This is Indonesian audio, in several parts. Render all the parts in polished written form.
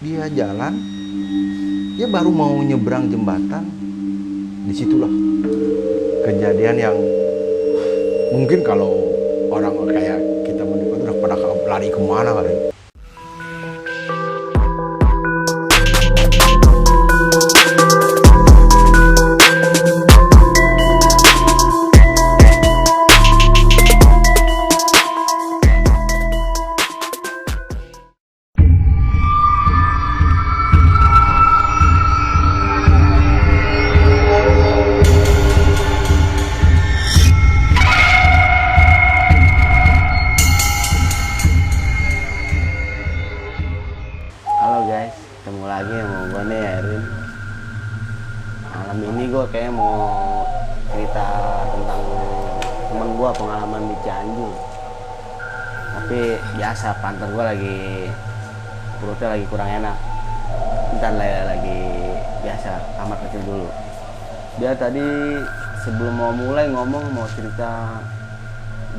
Dia jalan, dia baru mau nyebrang jembatan, disitulah kejadian yang mungkin kalau orang kayak kita menikmati udah pada lari kemana kali. Halo guys, ketemu lagi sama gue nih Erin. Malam ini gue kayak mau cerita tentang temen gue pengalaman di Cianjur. Tapi biasa pantat gue perutnya lagi kurang enak. Bentar lah ya, lagi biasa kamar kecil dulu. Dia tadi sebelum mau mulai ngomong mau cerita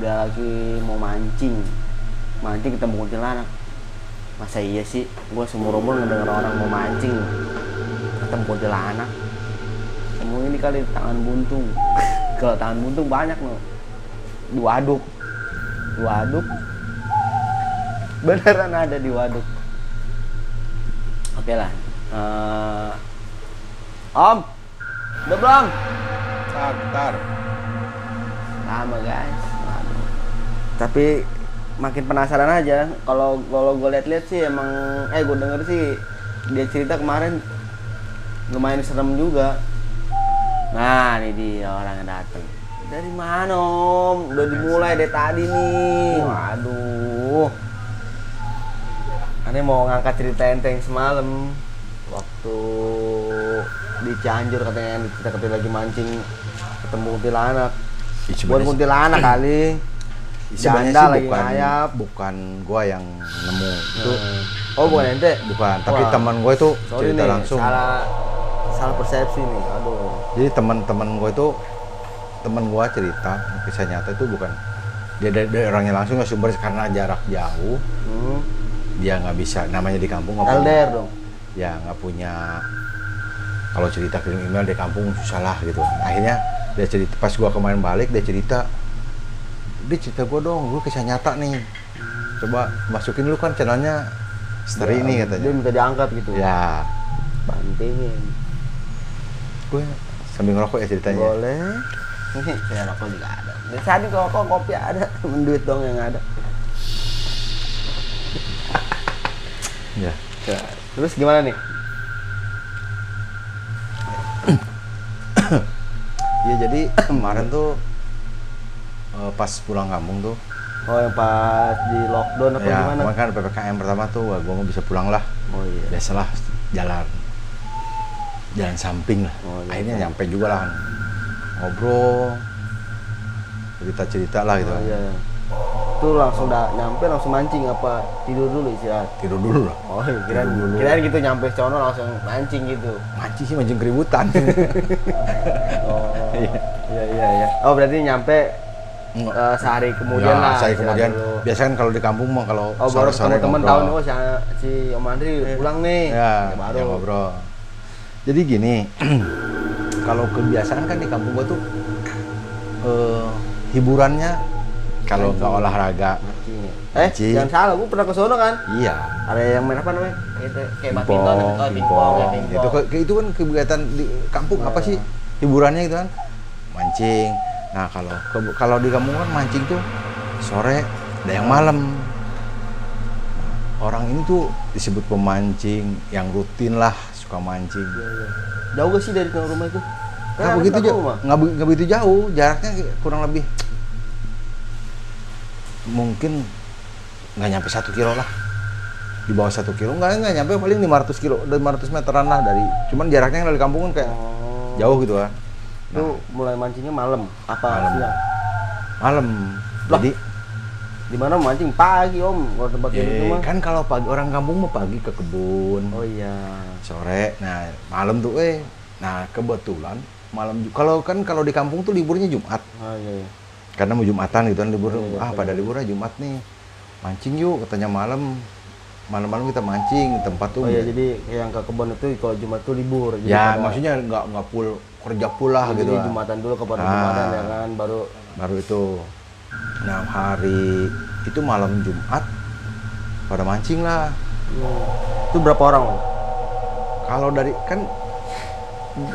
dia lagi mau mancing ketemu kuntilanak. Masa iya sih, gue seumur-umur ngedenger orang mau mancing ketemu kuntilanak. Semua ini kali tangan buntung. Kalau tangan buntung banyak loh. Di waduk beneran ada di waduk. Oke lah. Om, udah belum? Ntar. Lama guys. Waduh. Tapi makin penasaran aja. Kalau gue lihat-lihat sih emang gue denger sih dia cerita kemarin lumayan serem juga. Nah, ini dia orang yang datang. Dari mana Om? Udah dimulai dari tadi nih. Waduh. Ini mau ngangkat cerita enteng semalam waktu di Cianjur, katanya kita lagi mancing ketemu kuntilanak. Bukan kuntilanak kali. Sebenarnya Janda sih lagi bukan gua yang nemu itu. Oh, bukan ente? Bukan, tapi Wah, teman gua itu sorry cerita nih, langsung. salah persepsi nih. Aduh. Jadi teman gua cerita kisah nyata itu bukan dia dari orangnya langsung, nggak sumber karena jarak jauh. Dia nggak bisa, namanya di kampung nggak punya. LDR dong. Ya nggak punya. Kalau cerita kirim email di kampung susah lah gitu. Akhirnya dia cerita, pas gua kemarin balik dia cerita gua dong, gua kisah nyata nih. Coba masukin dulu kan channelnya Story Ya, ini katanya. dia minta diangkat gitu. Ya, Bantingin. gue sambil ngerokok ya ceritanya. Boleh. Ini saya rokok juga ada. Dari tadi rokok, kopi ada, menduit dong yang ada. Ya. Terus gimana nih? Ya jadi kemarin tuh pas pulang kampung tuh. Oh, yang pas di lockdown apa Ya, gimana? kemarin kan PPKM pertama tuh, wah, gue nggak bisa pulang lah. Oh iya. Biasalah jalan samping lah. Oh, iya. Akhirnya nyampe juga lah, ngobrol, cerita lah gitu. Oh, iya. Tuh langsung nyampe langsung mancing apa tidur dulu istirahat? Tidur dulu lah. Oh, iya, kirain gitu nyampe sono langsung mancing gitu. Mancing sih, mancing keributan. Oh, iya. Oh, berarti nyampe sehari kemudian Ya, lah. saya istirahat kemudian dulu. biasanya kan kalau di kampung mah kalau Baru sore-sore ketemu temen ngobrol. tahun si Om Andri pulang nih. Ya, baru ya ngobrol. Jadi gini, kalau kebiasaan kan di kampung gua tuh hiburannya kalau nggak olahraga. Mancing. Jangan salah, gua pernah ke sono kan. Iya. Ada yang main apa namanya? Kayak badminton, Pingpong, pingpong. itu kan kegiatan di kampung apa sih hiburannya gitu kan, mancing. Nah kalau di kampung kan mancing tuh sore, ada yang malam. Orang ini tuh disebut pemancing yang rutin lah, suka mancing. Jauh gak sih dari rumah itu? Nggak begitu jauh, nggak begitu jauh, jaraknya kurang lebih mungkin nggak nyampe 1 kilo lah, di bawah 1 kilo, nggak nyampe, paling 500 meteran lah dari, cuman jaraknya dari kampung kan kayak jauh gitu kan. Itu mulai mancingnya malam apa Malam. siang? Malam. Jadi Di mana mancing pagi Om? Kalau tempat itu mah. kan kalau pagi orang kampung mau pagi ke kebun, Oh iya. sore, nah malam tuh nah kebetulan malam kalau di kampung tuh liburnya Jumat. Oh iya. Karena mau Jumatan gitu kan libur, Iya, pada liburnya Jumat nih, mancing yuk katanya malam. malam-malam kita mancing di tempat tuh. Oh iya, jadi yang ke kebun itu kalau Jumat tuh libur. Jadi Ya maksudnya nggak full kerja pula jadi gitu lah. Jumatan dulu ke Jumatan ya kan, Baru itu. Nah hari itu malam Jumat pada mancing lah. Itu berapa orang? Kalau dari kan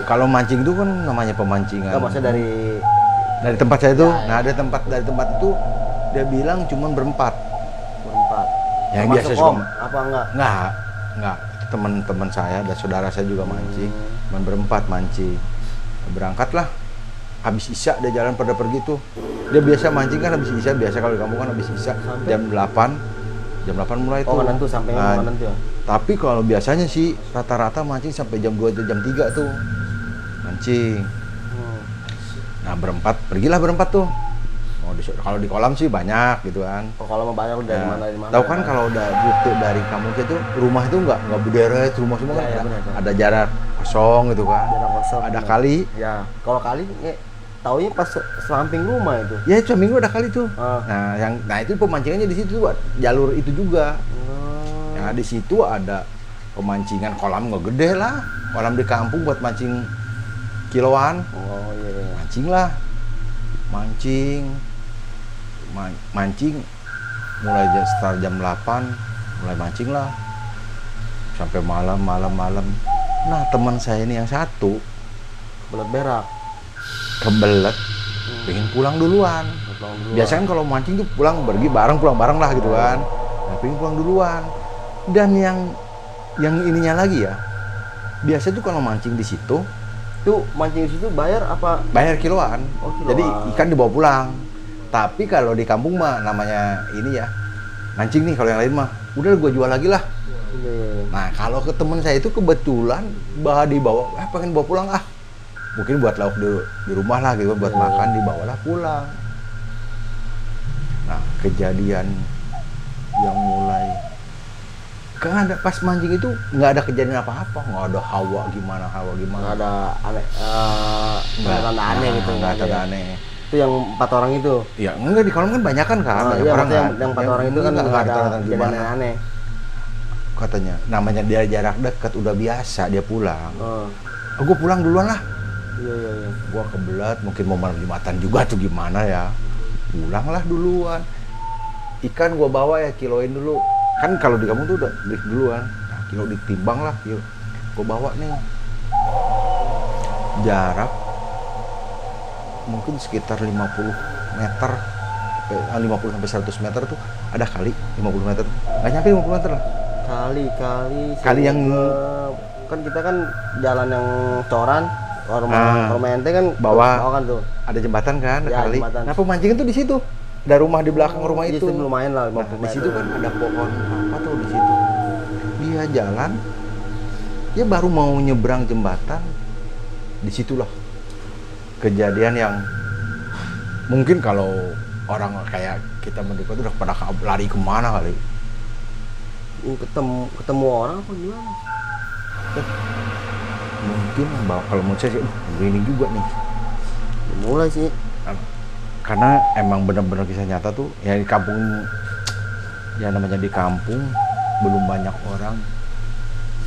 kalau mancing itu kan namanya pemancingan. Enggak, maksudnya dari tempat saya itu. Ya, ya. Nah dari tempat itu dia bilang cuma berempat. berempat. Yang Termasuk biasa Om, suka apa enggak? Enggak. Teman-teman saya dan saudara saya juga mancing. Cuma berempat mancing. Berangkatlah. Habis isya dia jalan pada pergi tuh. Dia biasa mancing kan habis isya, biasa kalau di kampung kan habis isya jam 8. Jam 8 mulai tuh. Oh, nentu sampai nentu ya. Tapi kalau biasanya sih rata-rata mancing sampai jam 2 atau jam 3 tuh. Mancing. Nah, pergilah berempat tuh. Kalau di kolam sih banyak gitu kan. Oh, kalau mau banyak udah dari mana? Tahu kan kalau udah rute dari kampung itu rumah itu nggak berderet, rumah semua kan ada jarak kosong gitu kan. Jarak kosong. Ada kali. Ya, kalau kali taunya pas samping rumah itu. Ya, itu minggu ada kali tuh. Ah. Nah itu pemancingannya di situ tuh, jalur itu juga. Nah, di situ ada pemancingan kolam nggak gede lah. Kolam di kampung buat mancing kiloan. Oh iya. Mancing lah. Mancing mulai start jam 8 mulai mancing lah sampai malam. Nah teman saya ini yang satu Belet berak. kebelet pengen pulang duluan. Biasanya kan kalau mancing tuh pulang bareng lah gitu kan. Nah, pengen pulang duluan. Dan yang ininya lagi ya, biasa tuh kalau mancing di situ Itu mancing di situ bayar apa? bayar kiloan. Oh, kiloan. Jadi ikan dibawa pulang. Tapi kalau di kampung mah namanya ini ya, mancing nih. Kalau yang lain mah udah gue jual lagi lah. Iya. Nah kalau ke temen saya itu kebetulan dibawa, pengen bawa pulang ah. Mungkin buat lauk di rumah lah gitu, buat makan dibawalah pulang. Nah kejadian yang mulai kan ada pas mancing itu nggak ada kejadian apa-apa, nggak ada hawa gimana. Nggak ada aneh, tanda aneh gitu. Nggak ada tanda aneh. Itu yang 4 orang itu. Ya enggak, di kolam kan banyak kan banyak Iya, orang kan. yang 4 orang itu kan nggak ada tanda-tanda kejadian gimana. aneh. Katanya namanya dia jarak dekat udah biasa dia pulang. Oh. Gue pulang duluan lah. Iya. Gue kebelet mungkin mau malam Jumatan juga tuh gimana ya. Pulanglah duluan. Ikan gue bawa ya, kiloin dulu. Kan kalau di kamu tuh udah beli duluan. Nah, kilo ditimbang lah, kilo. Gue bawa nih. Jarak mungkin sekitar 50 meter. 50 sampai 100 meter tuh ada kali 50 meter. Nggak nyampe 50 meter lah. Kali yang yang kan kita kan jalan yang coran, rumah ente kan bawah kan tuh. ada jembatan kan, ada Ya, kali. jembatan. Nah, pemancingan tuh di situ. Ada rumah di belakang rumah Jadi itu. lumayan lah 50 Nah, di situ kan ada pohon apa tuh di situ. Dia jalan, dia baru mau nyebrang jembatan, disitulah kejadian yang mungkin kalau orang kayak kita mendekat udah pada lari kemana kali. ketemu orang apa gimana? Mungkin kalau menurut saya sih, ini juga nih. Mulai sih. Karena emang benar-benar kisah nyata tuh ya di kampung, ya namanya di kampung belum banyak orang.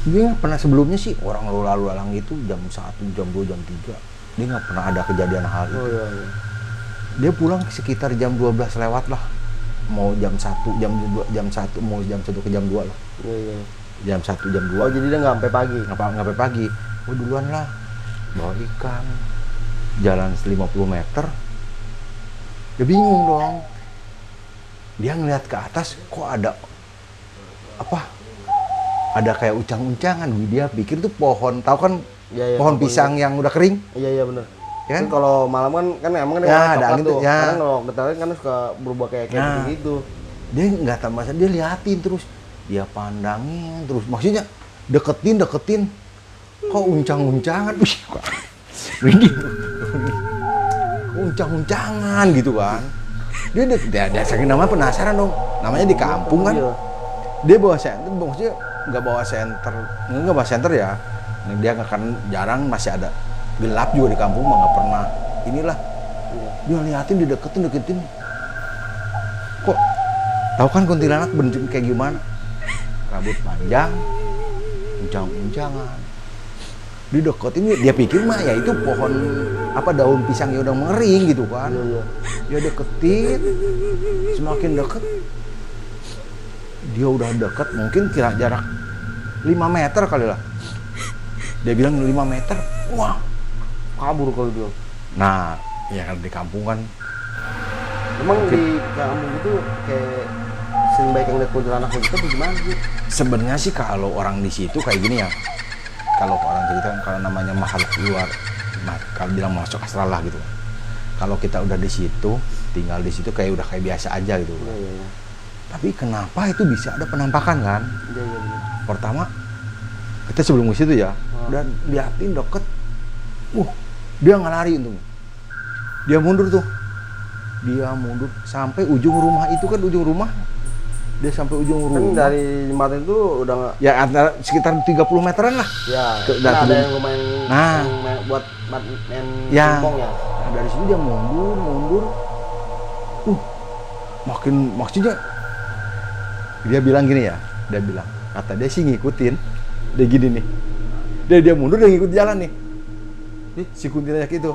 Dia nggak pernah sebelumnya sih orang lalu lalang itu jam 1, jam 2, jam 3 dia nggak pernah ada kejadian hal itu. Oh iya. Dia pulang sekitar jam 12 lewat lah, mau jam 1, jam 2, jam 1, mau jam 1 ke jam 2 lah. Iya. Jam 1, jam 2. Oh jadi dia nggak sampai pagi? Nggak sampai pagi. Oh duluan lah, bawa ikan, jalan 50 meter. Dia bingung dong. Dia ngeliat ke atas, kok ada apa? Ada kayak uncang-uncangan. Dia pikir tuh pohon, tahu kan Iya, pohon pisang yang udah kering? Iya benar. Ya kan? Kan kalau malam kan emang Ya, warna ada coklat angin tuh. tuh, ya. Kadang kalau detailin kan suka berubah kayak Nah. gitu. Dia nggak tahu masa, dia liatin terus, dia pandangin terus. Maksudnya deketin. Kok uncang-uncangan? Wih, kok ini uncang-uncangan gitu kan. Dia saking namanya penasaran dong. Namanya di kampung kan. Iya. Dia bawa senter, maksudnya nggak bawa senter ya. Dia nggak kan jarang, masih ada gelap juga di kampung mah nggak pernah. Inilah dia liatin, deketin. Kok tahu kan kuntilanak bentuk kayak gimana? rambut panjang, uncang-uncangan. Di deket ini dia pikir mah ya itu pohon apa daun pisang yang udah mengering gitu kan. Iya. Dia deketin, semakin deket dia udah deket mungkin kira jarak 5 meter kali lah. Dia bilang 5 meter, wah Kabur kalau dia. nah ya kan di kampung kan Emang di kampung itu kayak sering baik yang lihat kuntilanak begitu apa gimana sih? sebenarnya sih kalau orang di situ kayak gini ya, kalau orang cerita kan kalau namanya makhluk luar, kalau bilang masuk astral lah gitu. Kalau kita udah di situ, tinggal di situ kayak udah kayak biasa aja gitu. Iya. Tapi kenapa itu bisa ada penampakan kan? Iya. Pertama, kita sebelum ke situ ya, udah liatin deket, dia nggak lari untung. Dia mundur tuh, dia mundur sampai ujung rumah itu kan ujung rumah, dia sampai ujung Kan rumah. dari jembatan itu udah nggak. Ya antara sekitar 30 meteran lah. Ya. Ke- Nah, ada sebelum- yang lumayan Nah. yang buat main Ya. pingpong ya. Nah, dari situ dia mundur. Maksudnya dia bilang gini ya, kata dia sih ngikutin, dia gini nih, dia mundur dia ngikut jalan nih, si kuntilanak itu,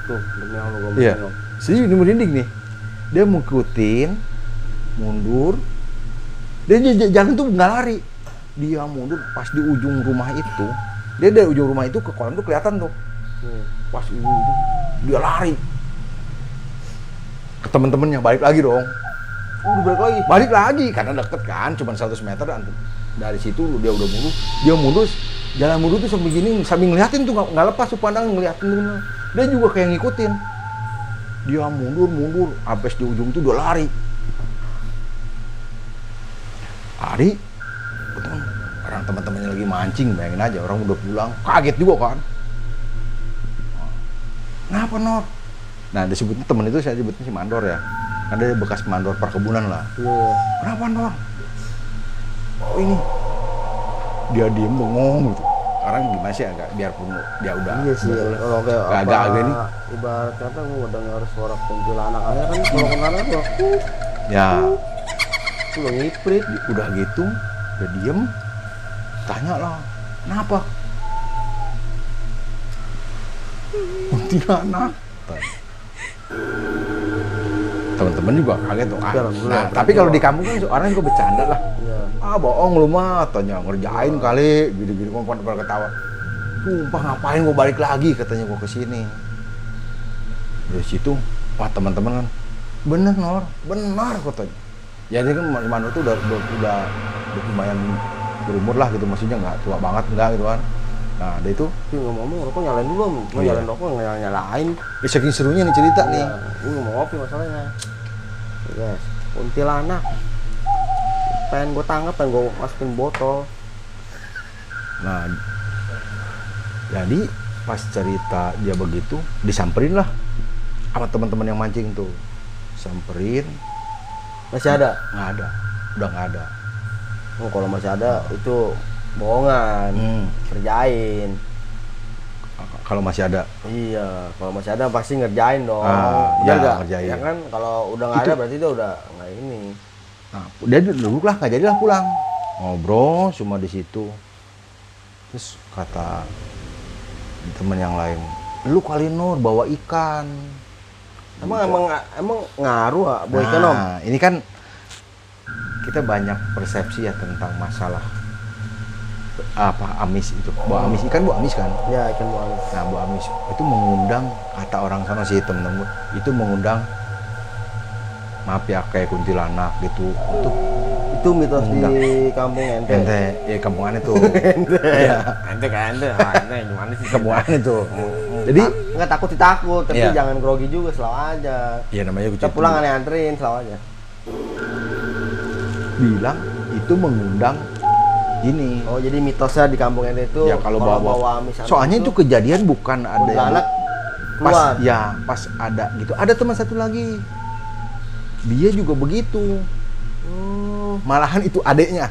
Tuh, demi Allah gua iya, bingung. sini merinding nih, dia ngikutin, mundur, dia jalan tuh nggak lari, dia mundur pas di ujung rumah itu, dia dari ujung rumah itu ke kolam tuh kelihatan tuh, pas itu dia lari, ke temen-temennya balik lagi dong. Udah balik lagi. Karena deket kan, cuma 100 meter dari situ dia udah mundur, jalan mundur tuh sambil gini, sambil ngeliatin tuh nggak lepas tuh pandangan ngeliatin tuh. Dia juga kayak ngikutin, dia mundur, abis di ujung tuh udah lari, betul. Orang teman-temannya lagi mancing, bayangin aja orang udah pulang, kaget juga kan. Kenapa Nor? Nah disebutnya temen itu saya sebutnya si Mandor ya. Ada bekas mandor perkebunan lah. Iya. Kenapa Nor? Oh ini. Dia diem bengong gitu. Sekarang gimana sih agak biarpun dia udah. Iya sih. Kalau kayak agak ini. Ibarat kata gua dengar suara kuntilanak aja kan kalau kuntilanak tuh Ya udah ngiprit. udah gitu, udah diem. Tanya lah, kenapa? Kuntilanak. Teman-teman juga kaget tuh. Nah, tapi kalau di kampung kan orang juga bercanda lah. Iya. Bohong lu mah, tanya ngerjain kali, gini-gini gua pada ketawa. Sumpah ngapain gua balik lagi katanya gua ke sini. Dari situ, wah teman-teman kan, bener Nor, benar katanya. Jadi kan Mano tuh udah lumayan berumur lah gitu, maksudnya nggak tua banget nggak gitu kan. Nah, dia itu Tapi ngomong rokok nyalain dulu, mau Iya. nyalain rokok nyalain. saking serunya nih cerita nih. Gue nggak mau ngopi masalahnya. Guys, kuntilanak. Pengen gue tangkap, pengen gue masukin botol. Nah, jadi pas cerita dia begitu, disamperin lah sama teman-teman yang mancing tuh. Samperin, Masih ada? nggak ada, udah nggak ada. Oh, kalau masih ada itu bohongan. Kerjain. Kalau masih ada, Iya, kalau masih ada pasti ngerjain dong. Ah, Bener ya, nggak? ngerjain. Ya kan, kalau udah nggak Itu- ada berarti dia udah nggak ini. nah, dia duduk lah, nggak jadilah pulang. Ngobrol cuma di situ. Terus kata teman yang lain, lu kali Nur bawa ikan. Emang ngaruh ah, buat ikan om? Nah, ini kan kita banyak persepsi ya tentang masalah apa amis itu. Bau amis ikan, bau amis kan. Ya ikan buah. Nah, bau amis itu mengundang, kata orang sana sih temen-temen, itu mengundang, maaf ya kayak kuntilanak gitu. Itu mitos di Mengundang. kampung ente. Ente, ya kampungannya tuh. Iya, Ente kan ente, ente gimana sih? kampungannya tuh. Jadi, Nggak takut, tapi Iya. jangan grogi juga, selalu aja. ya namanya Kita pulang aneh anterin, selalu aja. bilang itu mengundang ini. Oh jadi mitosnya di kampung ente itu Ya kalau bawa amis soalnya itu kejadian bukan ada yang kuntilanak pas keluar. ya pas ada gitu. Ada teman satu lagi. Dia juga begitu. Malahan itu adeknya.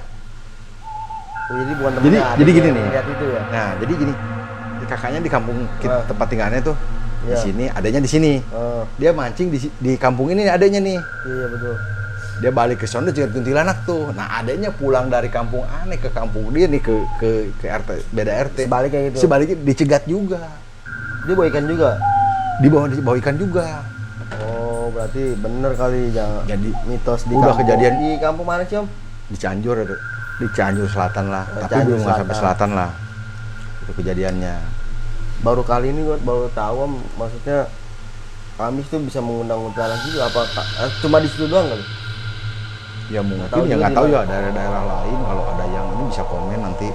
Oh, jadi bukan Jadi- temennya, jadi adiknya gini yang nih. lihat itu ya. Nah, jadi gini. Kakaknya di kampung Ah. tempat tinggalnya tuh di Iya. sini, adanya di sini. Oh, Dia mancing di kampung ini adanya nih. iya betul. Dia balik ke sana cegat kuntilanak tuh. Nah adanya pulang dari kampung aneh ke kampung dia nih ke RT, beda RT. Sebaliknya gitu. Sebaliknya dicegat juga. Dia bawa ikan juga. Dibawa ikan juga. Oh, berarti bener kali jangan. Jadi Mitos di udah kampung. kejadian Di kampung mana sih, Om? di Cianjur ada. Di Cianjur Selatan lah. Oh, Tapi Cianjur belum sampai selatan lah. Itu kejadiannya. Baru kali ini gue baru tahu, Om, maksudnya Kamis tuh bisa mengundang kuntilanak juga apa cuma di situ doang kali? Ya mungkin tahu ya juga nggak di tahu mana. ya daerah-daerah lain kalau ada yang ini bisa komen nanti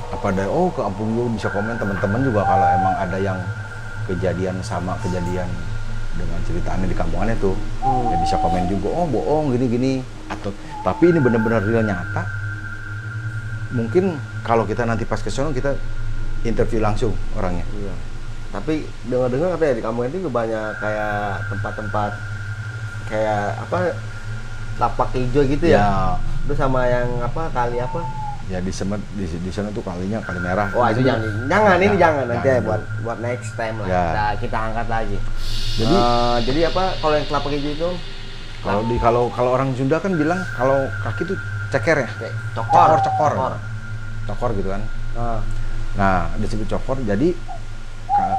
apa ada ke kampung gue bisa komen teman-teman juga kalau emang ada yang kejadian sama kejadian dengan ceritaannya di kampungannya tuh ya bisa komen juga oh bohong gini-gini atau tapi ini benar-benar real nyata mungkin kalau kita nanti pas ke sono kita interview langsung orangnya. Iya. Tapi dengar-dengar katanya di kampung itu juga banyak kayak tempat-tempat kayak apa lapak hijau gitu ya. Ya Terus sama yang apa kali apa? ya di sana tuh kalinya kali merah. Wah itu Itu jangan ini Ya, jangan nanti ya jangan buat next time lah. Ya. Kita angkat lagi. Jadi Jadi apa kalau yang kelapa hijau itu kalau orang Sunda kan bilang kalau kaki tuh ceker ya. kayak Cokor gitu kan. Nah, Nah, disebut cokor jadi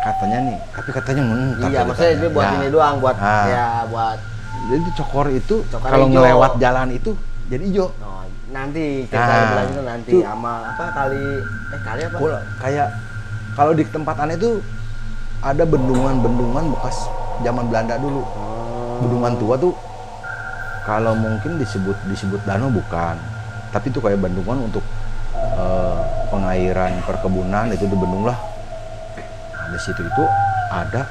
katanya nih, tapi katanya iya maksudnya dia buat ini doang buat Ah. ya buat Jadi cokor itu Cokor kalau hijau. ngelewat jalan itu jadi hijau. oh, nanti kita Nah, berlanjut nanti itu- sama apa kali apa? Kayak kalau di tempat aneh itu ada bendungan-bendungan bekas zaman Belanda dulu. Bendungan tua tuh kalau mungkin disebut danau bukan, tapi itu kayak bendungan untuk pengairan perkebunan itu di bendung lah. Nah, di situ itu ada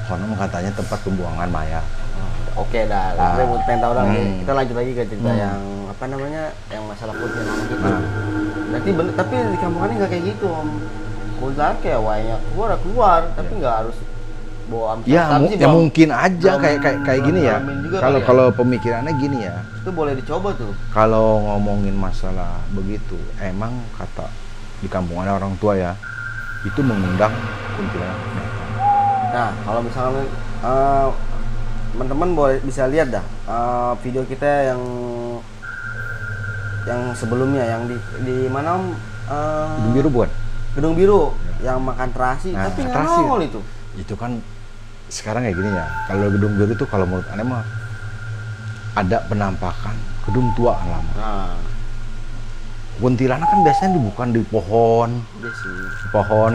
konon katanya tempat pembuangan mayat. Oke dah, Ah. kita pengen tahu dah. Hmm. Kita lanjut lagi ke cerita Hmm. yang apa namanya, yang masalah kuntilanak itu. Nah. Berarti bener, tapi di kampungannya nggak kayak gitu, Om. Kuntilanak kayak wayanya keluar, tapi nggak harus bawa amsel. Ya, Tapi sih ya belum- mungkin aja belum- kayak gini ya. ngalamin juga Kalau kali ya. kalau pemikirannya gini ya. Itu boleh dicoba tuh. Kalau ngomongin masalah begitu, emang kata di kampungan orang tua ya, itu mengundang kuntilanak datang. Nah, kalau misalnya teman-teman boleh bisa lihat dah video kita yang sebelumnya yang di mana Om? Gedung biru bukan? Gedung Biru yang makan terasi, Nah, tapi nggak terasi. nongol itu. Itu kan sekarang kayak gini ya. Kalau gedung biru itu kalau menurut aneh mah ada penampakan gedung tua kan lama. Nah, Kuntilanak kan biasanya bukan di pohon, iya sih.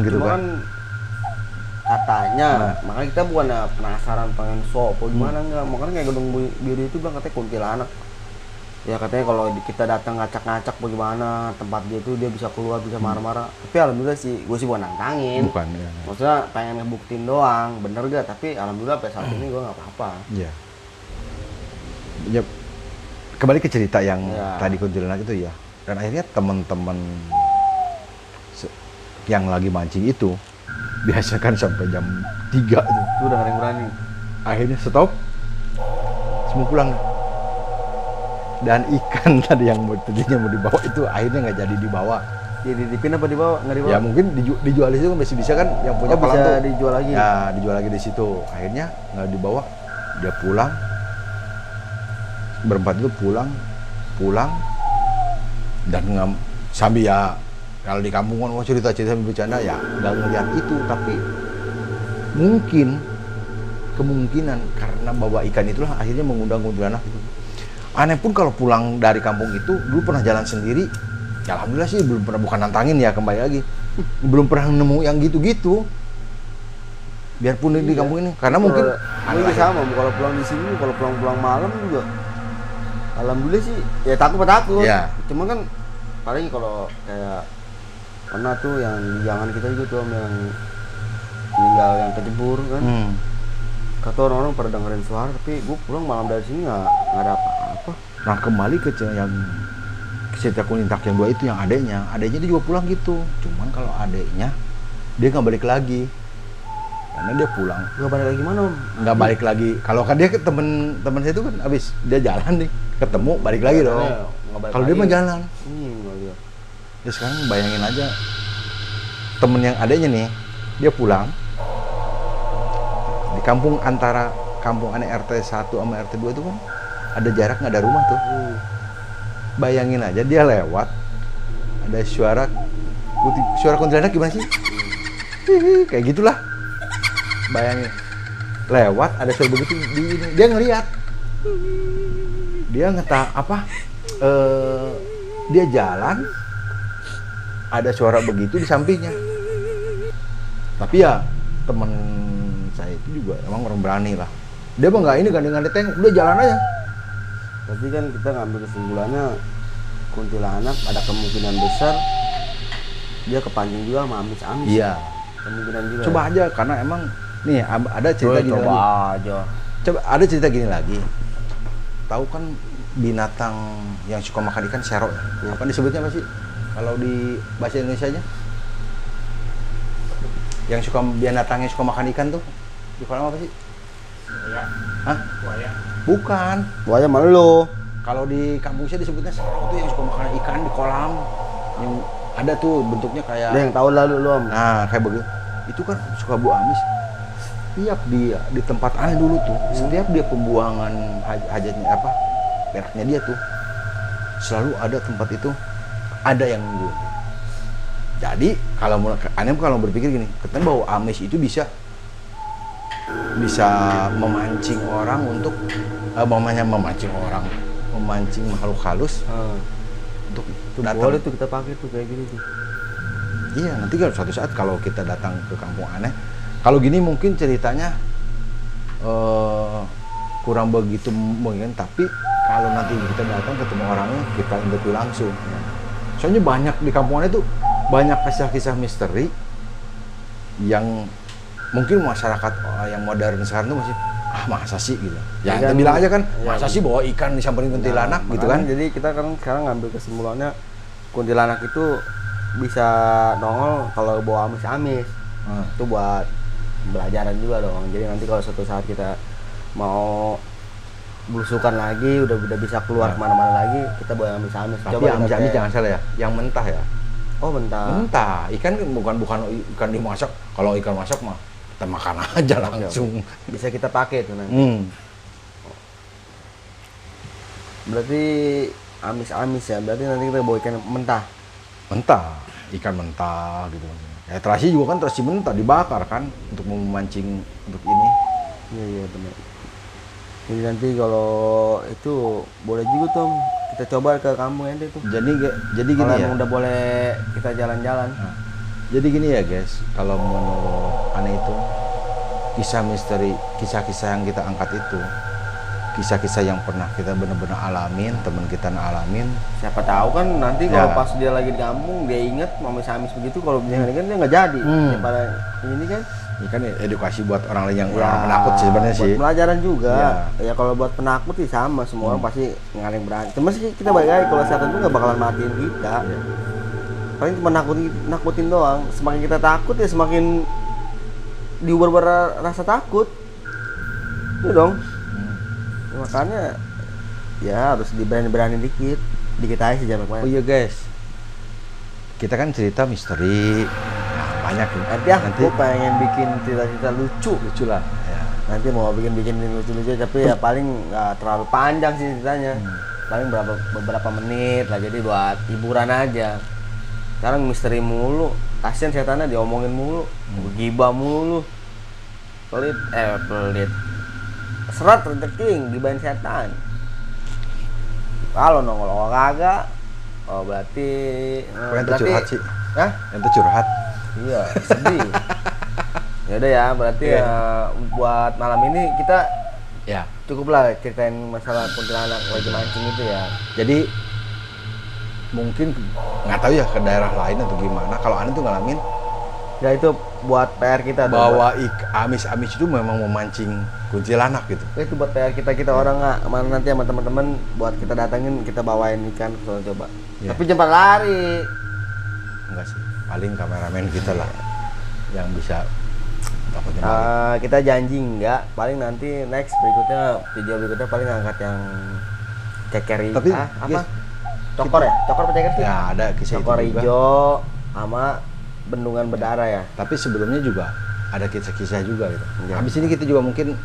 gitu Cuma kan. katanya, Nah. makanya kita bukan penasaran pengen show apa gimana enggak. Makanya kayak Gedung Biru itu bilang katanya kuntilanak. Ya katanya kalau kita datang ngacak-ngacak bagaimana tempat dia itu dia bisa keluar bisa marah-marah. Tapi alhamdulillah sih, gue sih bukan nantangin. Bukan ya. Maksudnya pengen ngebuktiin doang, bener gak? Tapi alhamdulillah sampai saat ini gue nggak apa-apa. Iya. Ya, kembali ke cerita yang Ya. tadi kuntilanak itu ya. Dan akhirnya teman-teman yang lagi mancing itu biasa kan sampai jam 3 itu. Itu udah ada yang berani. Akhirnya stop. Semua pulang. Dan ikan tadi yang tadinya mau dibawa itu akhirnya nggak jadi dibawa. Jadi dipin apa dibawa? Nggak dibawa? Ya mungkin dijual di situ kan masih bisa kan yang punya Oh, palang bisa tuh. dijual lagi? Ya dijual lagi di situ. Akhirnya nggak dibawa. Dia pulang. Berempat itu pulang dan sambil ya kalau di kampung kan mau cerita-cerita sambil bercanda ya nggak ngeliat itu tapi mungkin kemungkinan karena bawa ikan itulah akhirnya mengundang kuntilanak itu. Aneh pun kalau pulang dari kampung itu dulu pernah jalan sendiri ya alhamdulillah sih belum pernah bukan nantangin ya kembali lagi belum pernah nemu yang gitu-gitu biarpun di kampung ini karena mungkin ini juga sama kalau pulang di sini kalau pulang malam juga alhamdulillah sih ya takut Iya. cuma kan paling kalau kayak pernah tuh yang di jangan kita juga tuh Om, yang meninggal yang kejebur kan kata orang-orang pada dengerin suara tapi gue pulang malam dari sini nggak ada apa-apa. Nah kembali ke yang cerita Kunintak yang 2 itu yang adeknya dia juga pulang gitu cuman kalau adeknya dia nggak balik lagi karena dia pulang Nggak balik lagi mana Om? nggak balik lagi kalau kan dia ke temen saya itu kan abis dia jalan nih ketemu balik lagi dong Nggak balik kalau dia lagi. mah jalan Ini nggak lihat. ya sekarang bayangin aja temen yang adeknya nih dia pulang di kampung antara kampung aneh RT 1 sama RT 2 itu kan ada jarak nggak ada rumah tuh. Bayangin aja dia lewat, ada suara kuntilanak gimana sih? Hihi, kayak gitulah. Bayangin, lewat ada suara begitu di ini, dia ngelihat, dia ngetah apa? Dia jalan, ada suara begitu di sampingnya. Tapi ya teman saya itu juga emang orang berani lah. Dia mah nggak ini gandeng tengok, udah jalan aja. Berarti kan kita ngambil kesimpulannya kuntilanak ada kemungkinan besar dia kepancing juga sama amis-amis. Iya. Kemungkinan juga. Coba aja karena emang nih ada cerita gini coba lagi. aja. Coba ada cerita gini lagi. Tahu kan binatang yang suka makan ikan sero ya? Apa disebutnya apa sih? Kalau di bahasa Indonesianya? Yang suka binatang yang suka makan ikan tuh di kolam apa sih? Buaya. Hah? Buaya. Bukan. Buaya malu. Kalau di kampung saya disebutnya sero tuh yang suka makan ikan di kolam. Yang ada tuh bentuknya kayak. Udah yang tahun lalu lu Om. Nah, kayak begitu. Itu kan suka bau amis. Setiap dia di tempat aneh dulu tuh, setiap dia pembuangan hajatnya apa, beraknya dia tuh, selalu ada tempat itu ada yang nunggu. Jadi kalau berpikir gini, katanya bau amis itu bisa memancing orang untuk memancing makhluk halus untuk Tuh datang. boleh tuh kita pakai tuh kayak gini tuh. Iya, nanti kalau suatu saat kalau kita datang ke kampung aneh, kalau gini mungkin ceritanya kurang begitu mungkin, tapi kalau nanti kita datang ketemu orangnya, kita interview langsung. Soalnya banyak di kampung aneh tuh banyak kisah-kisah misteri yang mungkin masyarakat yang modern sekarang tuh masih masa sih gitu. Ya kita bilang aja kan, masa sih bawa ikan disamperin kuntilanak gitu kan. Jadi kita kan sekarang ngambil kesimpulannya kuntilanak itu bisa nongol kalau bawa amis-amis. Itu buat pelajaran juga dong. Jadi nanti kalau suatu saat kita mau belusukan lagi, udah bisa keluar kemana-mana lagi, kita bawa amis-amis. Tapi amis-amis jangan salah ya, yang mentah ya. Oh mentah. Mentah, ikan bukan ikan dimasak. Kalau ikan masak mah kita makan aja langsung. Bisa kita pakai tuh nanti. Berarti amis-amis ya. Berarti nanti kita bawa ikan mentah. Mentah, ikan mentah gitu. Ya terasi juga kan terasi mentah dibakar kan untuk memancing untuk ini. Iya benar. Jadi nanti kalau itu boleh juga Tom, kita coba ke kampung ente tuh. Jadi gini kalau ya. udah boleh kita jalan-jalan. Nah, jadi gini ya guys, kalau menurut aneh itu kisah misteri, kisah-kisah yang kita angkat itu, kisah-kisah yang pernah kita benar-benar alamin, teman kita alamin. Siapa tahu kan nanti kalau pas dia lagi di kampung dia inget amis begitu, kalau dia kan dia nggak jadi. Daripada ini kan. Ini kan edukasi buat orang lain yang orang penakut sih sebenarnya sih. Buat pelajaran juga. Ya kalau buat penakut sih sama, semua orang pasti ngaling berani. Cuma sih kita baik lagi kalau setan itu nggak bakalan matiin kita. Paling cuma nakutin doang. Semakin kita takut ya semakin diubar rasa takut. Itu dong. Ya, makanya ya harus diberani dikit aja sih jangan banyak. Oh iya guys, kita kan cerita misteri. Banyak nanti gue pengen bikin cerita-cerita lucu lah ya. Nanti mau bikin lucu-lucu tapi ya paling nggak terlalu panjang sih ceritanya. Paling beberapa menit lah, jadi buat hiburan aja. Sekarang misteri mulu, kasian setannya diomongin mulu, gibah mulu, pelit serat rezeki gibahin setan. Kalau nongol kagak, berarti curhat sih. Hah? Itu curhat. Iya, sedih. Ya udah ya, berarti buat malam ini kita cukuplah ceritain masalah kuntilanak lagi mancing itu ya. Jadi mungkin nggak tahu ya ke daerah lain atau gimana. Kalau aneh tuh ngalamin. Ya itu buat PR kita. Bahwa amis-amis itu memang memancing kuntilanak gitu. Itu buat PR kita orang nggak kemana nanti sama teman-teman buat kita datangin, kita bawain ikan coba. Ya. Tapi jangan lari. Enggak sih. Paling kameramen kita lah yang bisa takutnya kita janji enggak, paling nanti next video berikutnya paling angkat yang ceker hijau. Tapi apa? Cokor ya? Cokor apa ceker sih? Ya ada kisah cokor itu juga. hijau sama bendungan berdarah ya. Tapi sebelumnya juga ada kisah-kisah juga gitu. Ya. Habis ini kita juga mungkin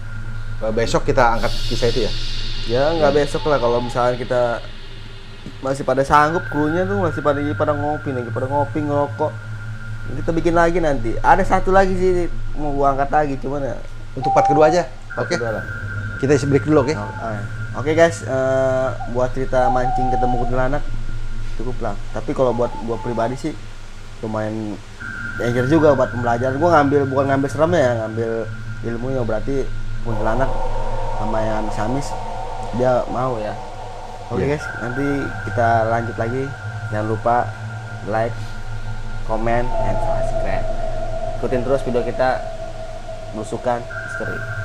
besok kita angkat kisah itu ya. Ya nggak besok lah kalau misalnya kita masih pada sanggup, krunya tuh masih pada ngopi ngerokok. Kita bikin lagi nanti. Ada satu lagi sih mau gua angkat lagi, cuman ya Untuk part kedua aja. part Oke. kedua lah. Kita isi break dulu, oke? Oke guys, buat cerita mancing ketemu kuntilanak cukup lah. Tapi kalau buat gua pribadi sih lumayan danger juga buat pembelajaran. Gua bukan ngambil seremnya ya, ngambil ilmunya. Berarti kuntilanak sama yang samis dia mau ya. Oke Iya. guys, nanti kita lanjut lagi. Jangan lupa like, comment, and subscribe. Ikutin terus video kita, Belusukan Misteri.